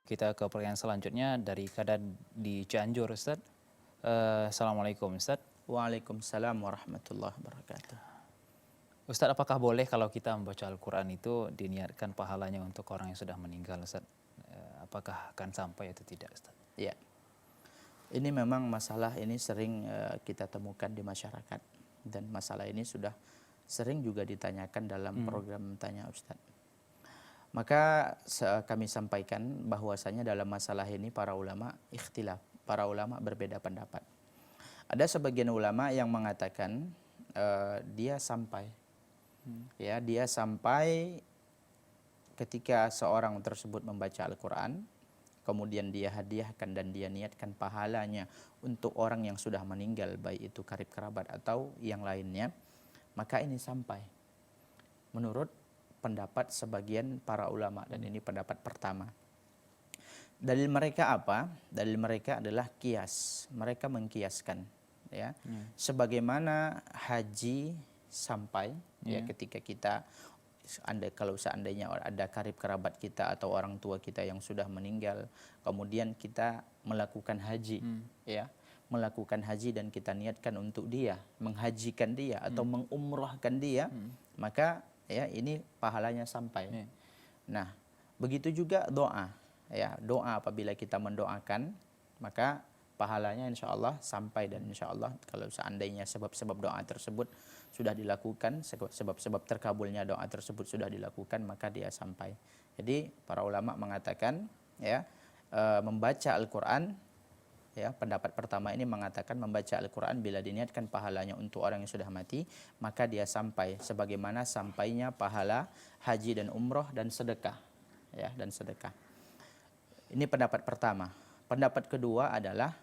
Kita ke pertanyaan selanjutnya dari Kadar di Cianjur, Ustaz. Assalamualaikum, Ustaz. Waalaikumsalam warahmatullahi wabarakatuh. Ustaz, apakah boleh kalau kita membaca Al-Quran itu diniatkan pahalanya untuk orang yang sudah meninggal, Ustaz? Apakah akan sampai atau tidak, Ustaz? Ya, ini memang masalah ini sering kita temukan di masyarakat, dan masalah ini sudah sering juga ditanyakan dalam program Tanya Ustadz. Maka kami sampaikan bahwasanya dalam masalah ini para ulama ikhtilaf, para ulama berbeda pendapat. Ada sebagian ulama yang mengatakan dia sampai, ya dia sampai ketika seorang tersebut membaca Al-Quran, kemudian dia hadiahkan dan dia niatkan pahalanya untuk orang yang sudah meninggal, baik itu karib kerabat atau yang lainnya, maka ini sampai. Menurut pendapat sebagian para ulama, dan ini pendapat pertama. Dalil mereka apa? Dalil mereka adalah kias. Mereka mengkiaskan, ya. Sebagaimana haji sampai, ya ketika kita kalau seandainya ada karib kerabat kita atau orang tua kita yang sudah meninggal, kemudian kita melakukan haji, ya, melakukan haji dan kita niatkan untuk dia, menghajikan dia atau mengumrahkan dia, maka ya ini pahalanya sampai. Nah, begitu juga doa, ya, doa apabila kita mendoakan, maka pahalanya insya Allah sampai, dan insya Allah kalau seandainya sebab-sebab doa tersebut sudah dilakukan, sebab-sebab terkabulnya doa tersebut sudah dilakukan, maka dia sampai. Jadi para ulama mengatakan, ya, membaca Al-Quran, ya, pendapat pertama ini mengatakan membaca Al-Quran bila diniatkan pahalanya untuk orang yang sudah mati, maka dia sampai sebagaimana sampainya pahala haji dan umroh dan sedekah, ya, dan sedekah. Ini pendapat pertama. Pendapat kedua adalah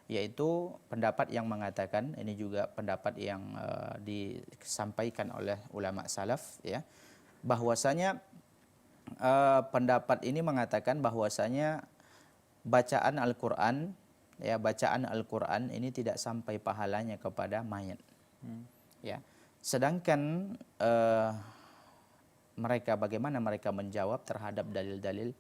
yaitu pendapat yang mengatakan, ini juga pendapat yang disampaikan oleh ulama salaf, ya, bahwasanya pendapat ini mengatakan bahwasanya bacaan Al-Quran, ya, bacaan Al-Quran ini tidak sampai pahalanya kepada mayat, ya. Sedangkan bagaimana mereka menjawab terhadap dalil-dalil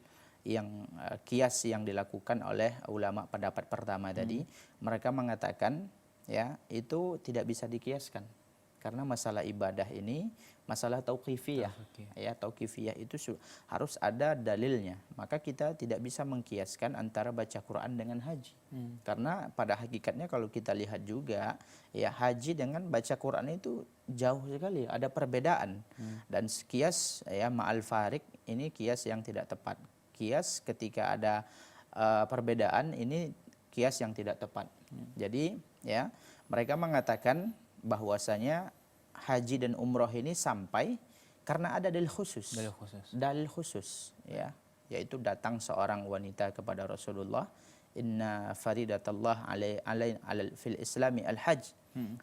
yang kias yang dilakukan oleh ulama pendapat pertama tadi, mereka mengatakan, ya, itu tidak bisa dikiaskan karena masalah ibadah ini masalah tauqifiyah, ya, tauqifiyah itu harus ada dalilnya. Maka kita tidak bisa mengkiaskan antara baca Quran dengan haji, karena pada hakikatnya kalau kita lihat juga, ya, haji dengan baca Quran itu jauh sekali, ada perbedaan, dan kias, ya, ma'al farik ini kias yang tidak tepat. Kias ketika ada perbedaan ini kias yang tidak tepat. Jadi, ya, mereka mengatakan bahwasanya haji dan umroh ini sampai karena ada dalil khusus. Dalil khusus, ya, yaitu datang seorang wanita kepada Rasulullah, inna faridatallah fil islami al-hajj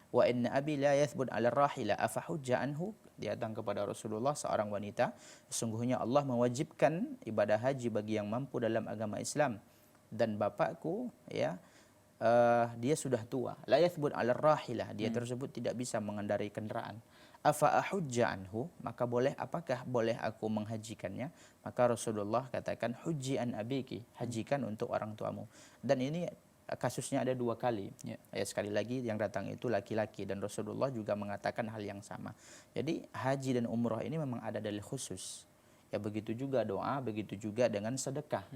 wa inna abi la yathbut ala rahila afa hujja anhu. Dia datang kepada Rasulullah, seorang wanita, sesungguhnya Allah mewajibkan ibadah haji bagi yang mampu dalam agama Islam, dan bapakku, ya, dia sudah tua, la yathbut ala rahilah, dia tersebut tidak bisa mengendarai kendaraan. Afa ahujja anhu, maka apakah boleh aku menghajikannya? Maka Rasulullah katakan, hujji an abiki, hajikan untuk orang tuamu. Dan ini kasusnya ada dua kali, ya, sekali lagi yang datang itu laki-laki, dan Rasulullah juga mengatakan hal yang sama. Jadi haji dan umroh ini memang ada dalil khusus, ya, begitu juga doa, begitu juga dengan sedekah,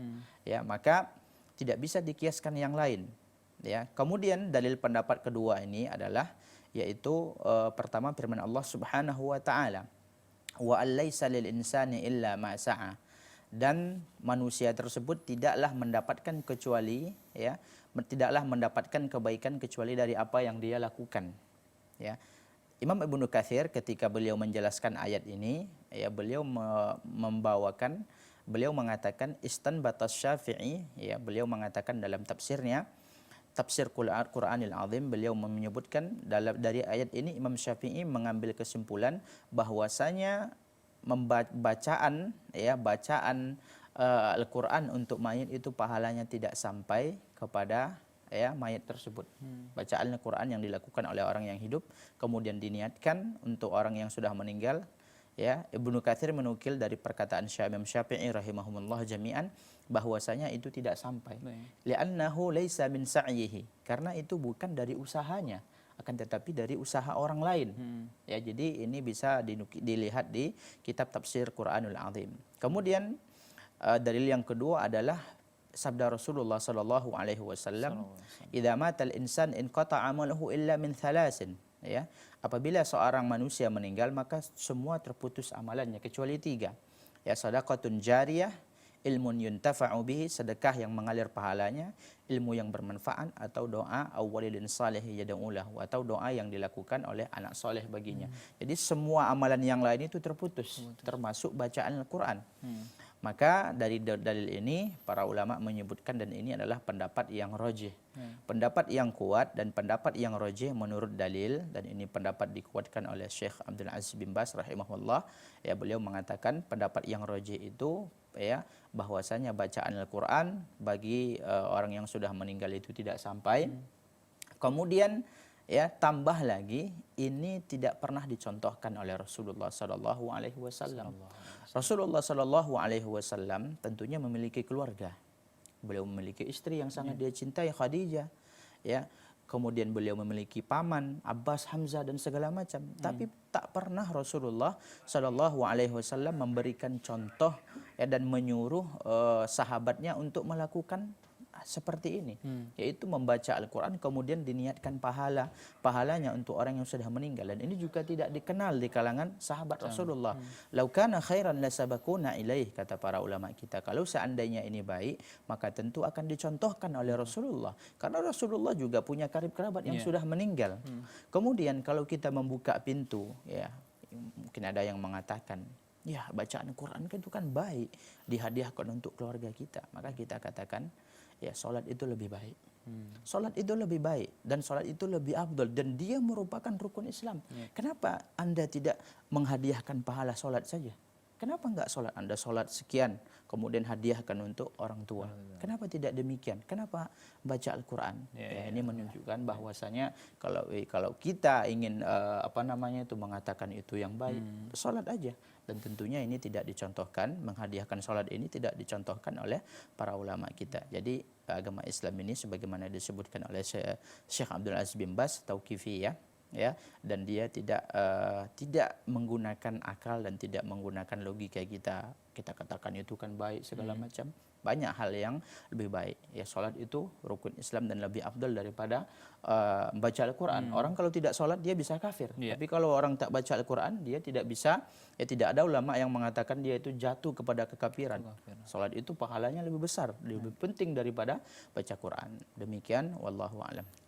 ya, maka tidak bisa dikiaskan yang lain, ya. Kemudian dalil pendapat kedua ini adalah yaitu pertama firman Allah Subhanahu wa taala, wa allaisa lil insani illa ma sa'a, dan manusia tersebut tidaklah mendapatkan kecuali, ya, tidaklah mendapatkan kebaikan kecuali dari apa yang dia lakukan, ya. Imam Ibnu Katsir ketika beliau menjelaskan ayat ini, ya, beliau beliau mengatakan istanbatas Syafi'i, ya, beliau mengatakan dalam tafsirnya, tafsir Qur'anil Azim, beliau menyebutkan dari ayat ini Imam Syafi'i mengambil kesimpulan bahwasanya bacaan Al-Quran untuk mayit itu pahalanya tidak sampai kepada, ya, mayit tersebut. Bacaan Al-Quran yang dilakukan oleh orang yang hidup kemudian diniatkan untuk orang yang sudah meninggal, Ya, Ibnu Katsir menukil dari perkataan Imam Syafi'i rahimahumullah jami'an bahwasanya itu tidak sampai. Li'annahu laisa min sa'yihi, karena itu bukan dari usahanya, akan tetapi dari usaha orang lain. Ya, jadi ini bisa dilihat di kitab tafsir Quranul Azim. Kemudian dalil yang kedua adalah sabda Rasulullah sallallahu alaihi wasallam, "Idza matal insan inqata'a amaluhu illa min thalasin." Ya, apabila seorang manusia meninggal maka semua terputus amalannya kecuali 3. Ya, shadaqatun jariyah, ilmun yuntafa'u bihi, sedekah yang mengalir pahalanya, ilmu yang bermanfaat, atau doa awwalidin salih yad'u lahu, atau doa yang dilakukan oleh anak soleh baginya. Jadi semua amalan yang lain itu terputus. Termasuk bacaan Al-Qur'an. Maka dari dalil ini para ulama menyebutkan, dan ini adalah pendapat yang rajih. Pendapat yang kuat dan pendapat yang rajih menurut dalil, dan ini pendapat dikuatkan oleh Syekh Abdul Aziz bin Baz rahimahullah. Ya, beliau mengatakan pendapat yang rajih itu ya bahwasanya bacaan Al-Qur'an bagi orang yang sudah meninggal itu tidak sampai. Kemudian ya tambah lagi, ini tidak pernah dicontohkan oleh Rasulullah sallallahu alaihi wasallam. Rasulullah sallallahu alaihi wasallam tentunya memiliki keluarga. Beliau memiliki istri yang sangat dia cintai, Khadijah, ya. Kemudian beliau memiliki paman Abbas, Hamzah, dan segala macam. Tapi tak pernah Rasulullah sallallahu alaihi wasallam memberikan contoh ya, dan menyuruh sahabatnya untuk melakukan seperti ini, yaitu membaca Al-Quran kemudian diniatkan pahalanya untuk orang yang sudah meninggal. Dan ini juga tidak dikenal di kalangan sahabat Rasulullah. Lau kana khairan lasabaquna ilaih, kata para ulama kita. Kalau seandainya ini baik, maka tentu akan dicontohkan oleh Rasulullah, karena Rasulullah juga punya karib kerabat yang sudah meninggal. Kemudian kalau kita membuka pintu, ya mungkin ada yang mengatakan, ya bacaan Quran itu kan baik, dihadiahkan untuk keluarga kita. Maka kita katakan, ya solat itu lebih baik. Solat itu lebih baik dan solat itu lebih afdal, dan dia merupakan rukun Islam. Kenapa Anda tidak menghadiahkan pahala solat saja? Kenapa enggak solat? Anda solat sekian kemudian hadiahkan untuk orang tua. Kenapa tidak demikian? Kenapa baca Al-Quran? Ini menunjukkan bahwasanya kalau kita ingin mengatakan itu yang baik, solat aja. Dan tentunya ini tidak dicontohkan, menghadiahkan sholat ini tidak dicontohkan oleh para ulama kita. Jadi agama Islam ini sebagaimana disebutkan oleh Syekh Abdul Aziz bin Baz, tauqifi ya, dan dia tidak menggunakan akal dan tidak menggunakan logika kita katakan itu kan baik segala macam. Banyak hal yang lebih baik. Ya, sholat itu rukun Islam dan lebih afdal daripada baca Al-Quran. Orang kalau tidak sholat dia bisa kafir. Tapi kalau orang tak baca Al-Quran dia tidak bisa. Ya, tidak ada ulama yang mengatakan dia itu jatuh kepada kekafiran. Sholat itu pahalanya lebih besar, lebih penting daripada baca Quran. Demikian, wallahu a'lam.